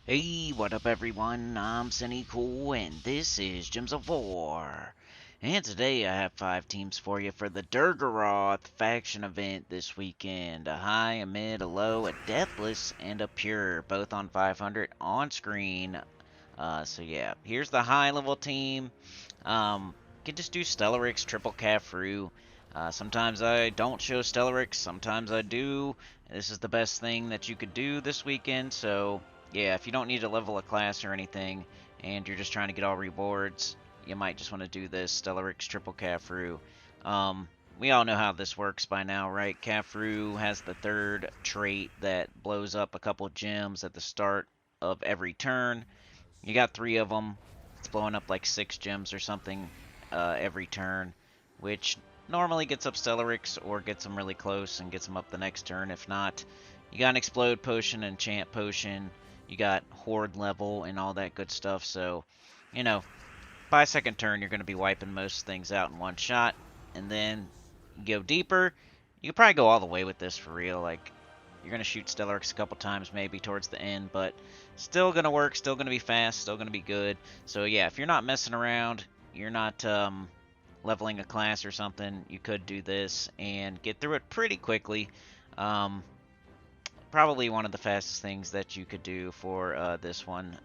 Hey, what up everyone? I'm Sinnycool and this is Gems of War. And today I have 5 teams for you for the Duergaroth Faction Event this weekend. A high, a mid, a low, a deathless, and a pure, both on 500 on screen. So yeah, here's the high level team. You can just do Stellarix, triple Cafru. Sometimes I don't show Stellarix, sometimes I do. This is the best thing that you could do this weekend, so yeah, if you don't need to level a class or anything, and you're just trying to get all rewards, you might just want to do this Stellarix triple Cafru. We all know how this works by now, right? Cafru has the third trait that blows up a couple gems at the start of every turn. You got 3 of them. It's blowing up like 6 gems or something every turn, which normally gets up Stellarix or gets them really close and gets them up the next turn. If not, you got an Explode Potion and Enchant Potion. You got Horde level and all that good stuff. So, you know, by second turn, you're going to be wiping most things out in one shot. And then you go deeper. You could probably go all the way with this for real. Like, you're going to shoot Stellarix a couple times maybe towards the end, but still going to work, still going to be fast, still going to be good. So yeah, if you're not messing around, you're not leveling a class or something, you could do this and get through it pretty quickly. Probably one of the fastest things that you could do for this one,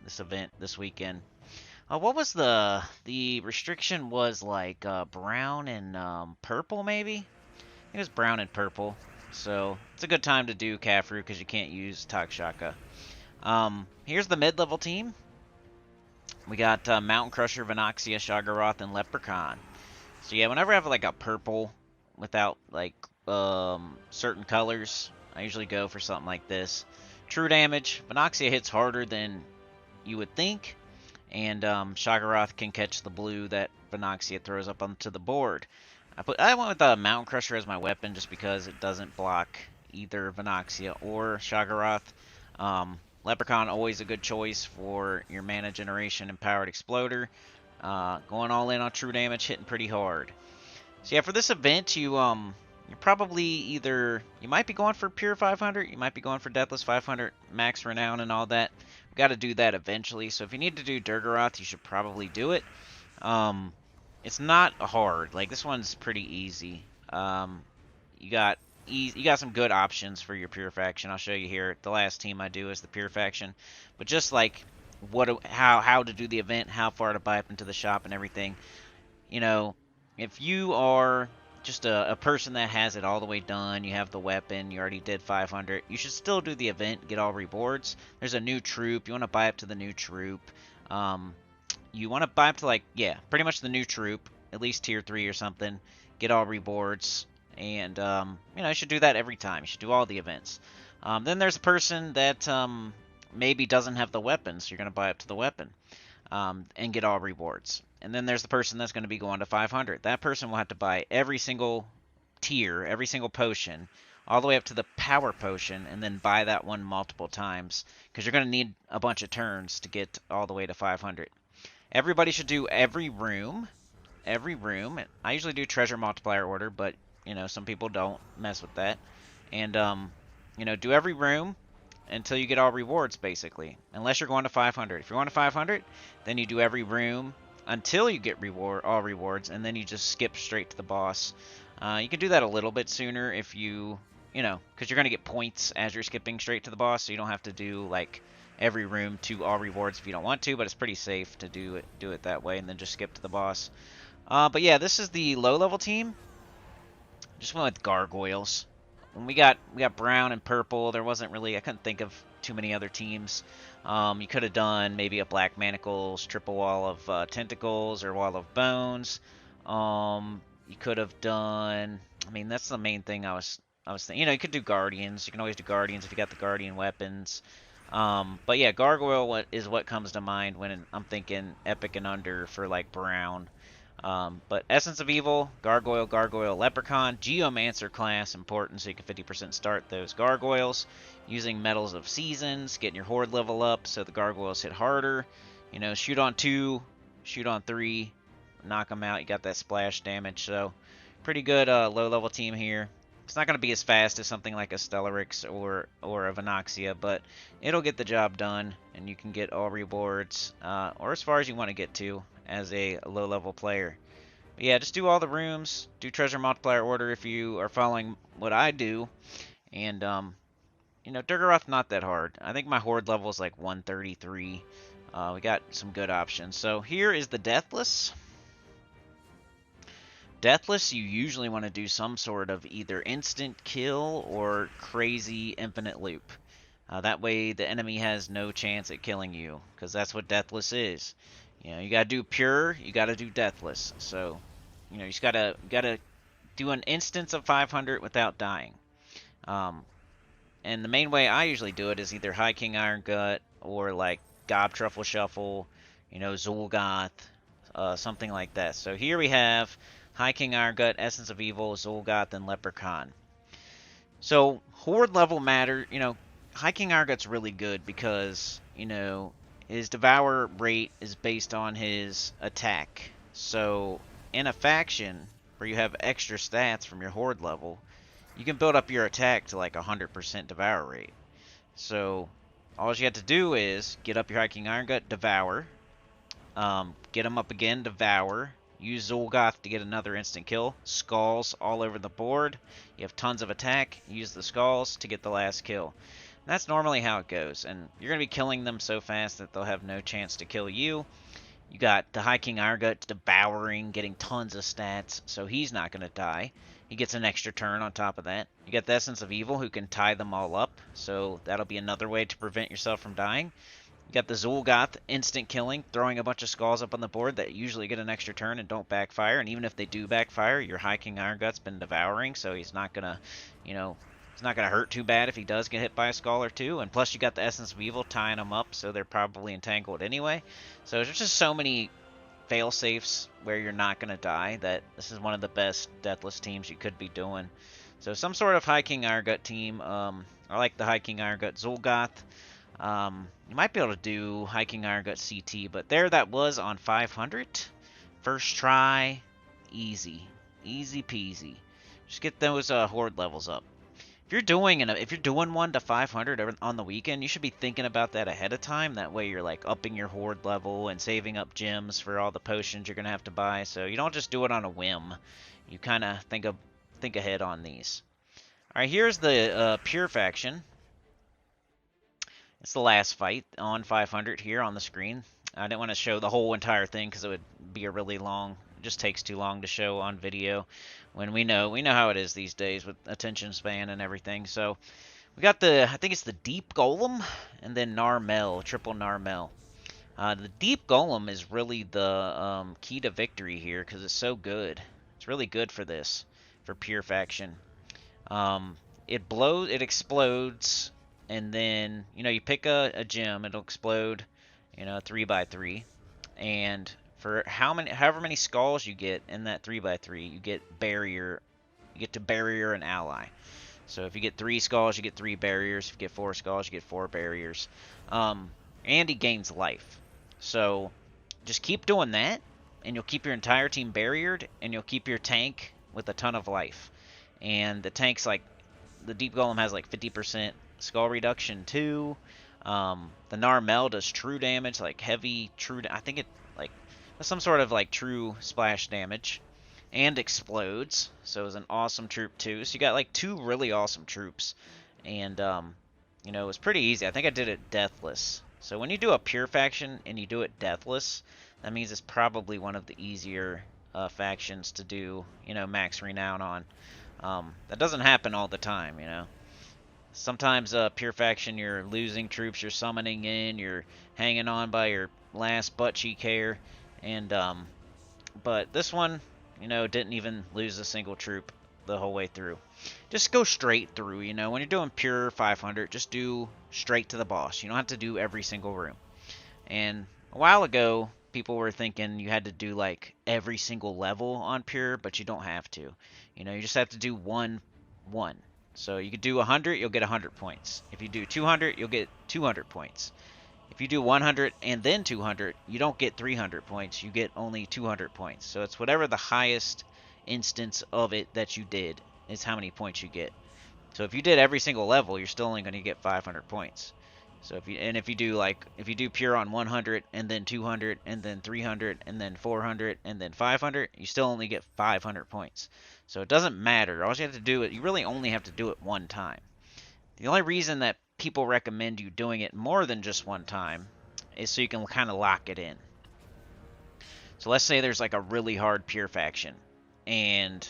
this event this weekend. What was the restriction was like brown and purple maybe? It was brown and purple. So it's a good time to do Cafru because you can't use Takshaka. Here's the mid-level team. We got Mountain Crusher, Venoxia, Shagaroth, and Leprechaun. So yeah, whenever I have like a purple without like certain colors, I usually go for something like this. True damage. Venoxia hits harder than you would think, and Shagaroth can catch the blue that Venoxia throws up onto the board. I went with the Mountain Crusher as my weapon just because it doesn't block either Venoxia or Shagaroth. Leprechaun, always a good choice for your mana generation and powered exploder. Going all in on true damage, hitting pretty hard. So yeah, for this event, you're probably you might be going for pure 500, you might be going for Deathless 500, max renown and all that. We've got to do that eventually. So if you need to do Duergaroth, you should probably do it. It's not hard. Like, this one's pretty easy. You got some good options for your pure faction. I'll show you here. The last team I do is the pure faction, but just like how to do the event, how far to buy up into the shop and everything. You know, if you are just a person that has it all the way done, you have the weapon, you already did 500, you should still do the event, get all rewards. There's a new troop. You want to buy up to the new troop. You want to buy up to, like, yeah, pretty much the new troop, at least tier 3 or something, get all rewards, and, you should do that every time. You should do all the events. Then there's a person that maybe doesn't have the weapon, so you're going to buy up to the weapon and get all rewards. And then there's the person that's going to be going to 500. That person will have to buy every single tier, every single potion, all the way up to the power potion, and then buy that one multiple times, because you're going to need a bunch of turns to get all the way to 500. Everybody should do every room. Every room. I usually do treasure multiplier order, but, some people don't mess with that. And, do every room until you get all rewards, basically. Unless you're going to 500. If you're going to 500, then you do every room until you get all rewards, and then you just skip straight to the boss. You can do that a little bit sooner if because you're going to get points as you're skipping straight to the boss, so you don't have to do, like, every room to all rewards if you don't want to, but it's pretty safe to do it that way and then just skip to the boss. But yeah, this is the low level team. Just went with gargoyles. When we got brown and purple, there wasn't really, I couldn't think of too many other teams. You could have done maybe a black manacles, triple wall of tentacles, or wall of bones. You could have done, I mean, that's the main thing I was thinking. You could do guardians. You can always do guardians if you got the guardian weapons. But yeah, gargoyle is what comes to mind when I'm thinking epic and under for, like, brown. But Essence of Evil, Gargoyle, Leprechaun, Geomancer class, important, so you can 50% start those gargoyles. Using Metals of Seasons, getting your horde level up so the gargoyles hit harder. Shoot on 2, shoot on 3, knock them out, you got that splash damage. So, pretty good low level team here. It's not going to be as fast as something like a Stellarix or a Venoxia, but it'll get the job done, and you can get all rewards, or as far as you want to get to as a low-level player. But yeah, just do all the rooms, do treasure multiplier order if you are following what I do, and you know, Duergaroth not that hard. I think my horde level is like 133. We got some good options. So here is the Deathless. Deathless, you usually want to do some sort of either instant kill or crazy infinite loop. That way the enemy has no chance at killing you, because that's what Deathless is. You know, you gotta do pure, you gotta do Deathless. So, you know, you just gotta do an instance of 500 without dying. And the main way I usually do it is either High King Iron Gut or like Gob Truffle Shuffle, you know, Zul'Goth, something like that. So here we have High King Iron Gut, Essence of Evil, Zul'Goth, and Leprechaun. So horde level matter, you know, High King Iron Gut's really good because, you know, his Devour rate is based on his attack. So in a faction where you have extra stats from your horde level, you can build up your attack to like 100% Devour rate. So all you have to do is get up your High King Iron Gut, Devour, get him up again, Devour, use Zul'Goth to get another instant kill, Skulls all over the board, you have tons of attack, use the Skulls to get the last kill. And that's normally how it goes, and you're going to be killing them so fast that they'll have no chance to kill you. You got the High King Iron Gut devouring, getting tons of stats, so he's not going to die. He gets an extra turn on top of that. You got the Essence of Evil, who can tie them all up, so that'll be another way to prevent yourself from dying. You got the Zul'Goth, instant killing, throwing a bunch of Skulls up on the board that usually get an extra turn and don't backfire, and even if they do backfire, your High King Iron Gut's been devouring, so he's not going to, you know, it's not going to hurt too bad if he does get hit by a Skull or two. And plus you got the Essence of Evil tying them up, so they're probably entangled anyway. So there's just so many fail-safes where you're not going to die that this is one of the best Deathless teams you could be doing. So some sort of High King Iron Gut team. I like the High King Iron Gut Zul'Goth. You might be able to do High King Iron Gut CT, but there that was on 500. First try, easy. Easy peasy. Just get those horde levels up. If you're doing one to 500 on the weekend, you should be thinking about that ahead of time. That way you're like upping your horde level and saving up gems for all the potions you're gonna have to buy. So you don't just do it on a whim. You kind of think ahead on these. All right, here's the pure faction. It's the last fight on 500 here on the screen. I didn't want to show the whole entire thing because it would be a really long. It just takes too long to show on video. When we know how it is these days with attention span and everything. So we got I think it's the Deep Golem and then Narmel, triple Narmel. The Deep Golem is really the key to victory here because it's so good. It's really good for this, for pure faction. It explodes, and then you know you pick a gem, it'll explode, you know, 3x3, and for however many skulls you get in that 3x3, you get to barrier an ally. So if you get 3 skulls, you get 3 barriers. If you get 4 skulls, you get 4 barriers. And he gains life. So just keep doing that, and you'll keep your entire team barriered, and you'll keep your tank with a ton of life. And the tank's like, the Deep Golem has like 50% skull reduction too. The Narmel does true damage, like heavy true. I think it like some sort of like true splash damage, and explodes. So it's an awesome troop too. So you got like 2 really awesome troops, and you know, it was pretty easy. I think I did it deathless. So when you do a pure faction and you do it deathless, that means it's probably one of the easier factions to do, you know, max renown on. That doesn't happen all the time, you know. Sometimes pure faction, you're losing troops, you're summoning in, you're hanging on by your last butt cheek hair, and but this one, you know, didn't even lose a single troop the whole way through. Just go straight through, you know. When you're doing pure 500, just do straight to the boss. You don't have to do every single room. And a while ago, people were thinking you had to do like every single level on pure, but you don't have to. You know, you just have to do one. So you could do 100, you'll get 100 points. If you do 200, you'll get 200 points. If you do 100 and then 200, you don't get 300 points. You get only 200 points. So it's whatever the highest instance of it that you did. is how many points you get. So if you did every single level, you're still only going to get 500 points. So if you do pure on 100 and then 200 and then 300 and then 400 and then 500, you still only get 500 points. So it doesn't matter. All you have to do you really only have to do it one time. The only reason that people recommend you doing it more than just one time is so you can kind of lock it in. So let's say there's like a really hard pure faction, and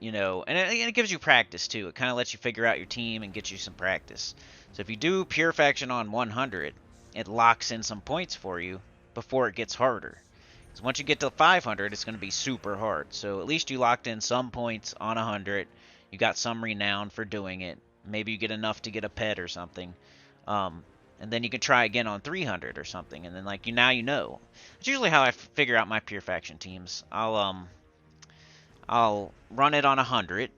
and it gives you practice too. It kind of lets you figure out your team and get you some practice. So if you do pure faction on 100, it locks in some points for you before it gets harder. Because once you get to 500, it's going to be super hard. So at least you locked in some points on 100. You got some renown for doing it. Maybe you get enough to get a pet or something. And then you can try again on 300 or something. And then now you know. It's usually how I figure out my pure faction teams. I'll run it on 100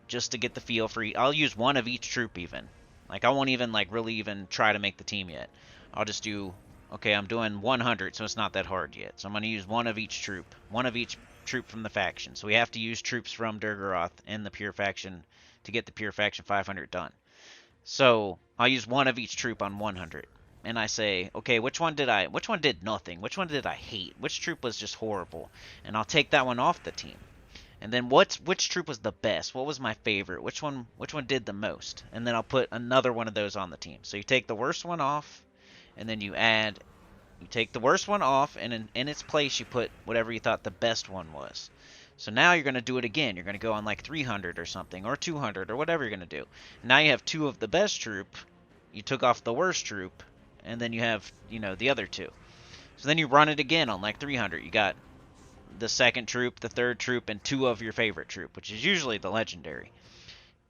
just to get the feel for I'll use one of each troop even. I won't even really even try to make the team yet. I'll just do, okay, I'm doing 100, so it's not that hard yet. So I'm going to use one of each troop from the faction. So we have to use troops from Duergaroth in the pure faction to get the pure faction 500 done. So I'll use one of each troop on 100. And I say, okay, which one did nothing? Which one did I hate? Which troop was just horrible? And I'll take that one off the team. And then which troop was the best? What was my favorite? Which one did the most? And then I'll put another one of those on the team. So you take the worst one off, and then you take the worst one off, and in its place you put whatever you thought the best one was. So now you're going to do it again. You're going to go on 300 or something, or 200, or whatever you're going to do. Now you have two of the best troop. You took off the worst troop, and then you have, the other two. So then you run it again on 300. You got the second troop, the third troop, and two of your favorite troop, which is usually the legendary.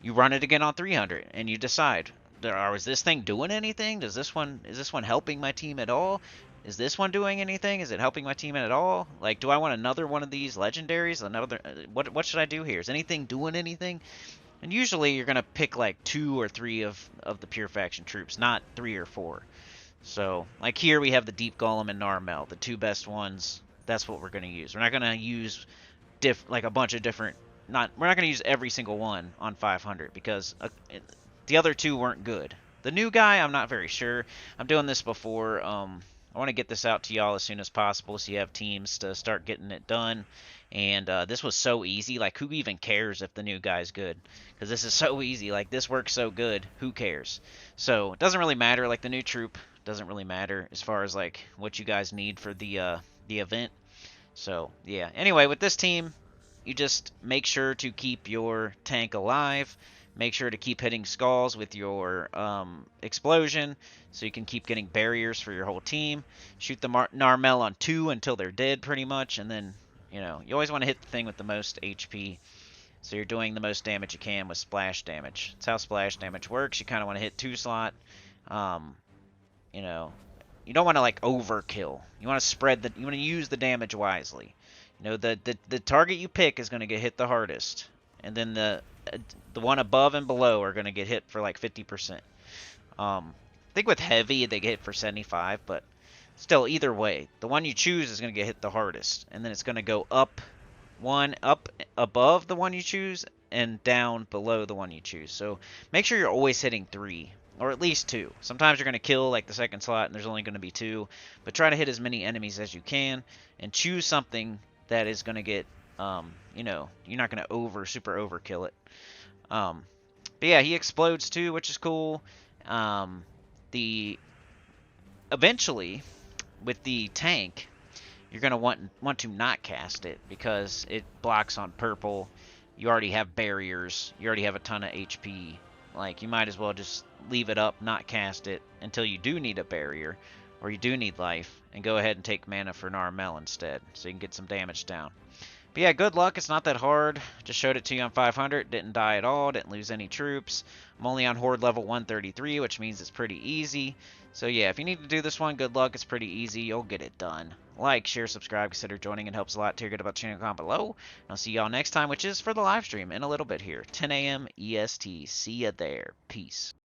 You run it again on 300, and you decide, is this thing doing anything? Is this one helping my team at all? Is this one doing anything? Is it helping my team at all? Do I want another one of these legendaries? What should I do here? Is anything doing anything? And usually you're gonna pick 2 or 3 of the pure faction troops, not 3 or 4. So here we have the Deep Golem and Narmel, the two best ones. That's what we're going to use. We're not going to use a bunch of different. We're not going to use every single one on 500 because the other two weren't good. The new guy, I'm not very sure. I'm doing this before. I want to get this out to y'all as soon as possible so you have teams to start getting it done. And this was so easy. Who even cares if the new guy's good? Because this is so easy. This works so good. Who cares? So it doesn't really matter. The new troop doesn't really matter as far as what you guys need for the event. So yeah, anyway, with this team, you just make sure to keep your tank alive, make sure to keep hitting skulls with your explosion so you can keep getting barriers for your whole team. Shoot the Narmel on 2 until they're dead pretty much, and then you always want to hit the thing with the most HP, so you're doing the most damage you can with splash damage. That's how splash damage works. You kind of want to hit 2 slot. You don't want to overkill. You want to you want to use the damage wisely. The target you pick is going to get hit the hardest, and then the one above and below are going to get hit for 50%. I think with heavy they get hit for 75, but still, either way, the one you choose is going to get hit the hardest, and then it's going to go up above the one you choose and down below the one you choose. So make sure you're always hitting 3. Or at least 2. Sometimes you're going to kill the second slot and there's only going to be 2. But try to hit as many enemies as you can. And choose something that is going to get, you're not going to super overkill it. But yeah, he explodes too, which is cool. Eventually, with the tank, you're going to want to not cast it. Because it blocks on purple. You already have barriers. You already have a ton of HP. You might as well just leave it up, not cast it, until you do need a barrier, or you do need life, and go ahead and take mana for Narmel instead, so you can get some damage down. But yeah, good luck. It's not that hard. Just showed it to you on 500. Didn't die at all. Didn't lose any troops. I'm only on Horde level 133, which means it's pretty easy. So yeah, if you need to do this one, good luck. It's pretty easy. You'll get it done. Like, share, subscribe, consider joining. It helps a lot. Tell your good about the channel, comment below. And I'll see y'all next time, which is for the live stream in a little bit here. 10 a.m. EST. See ya there. Peace.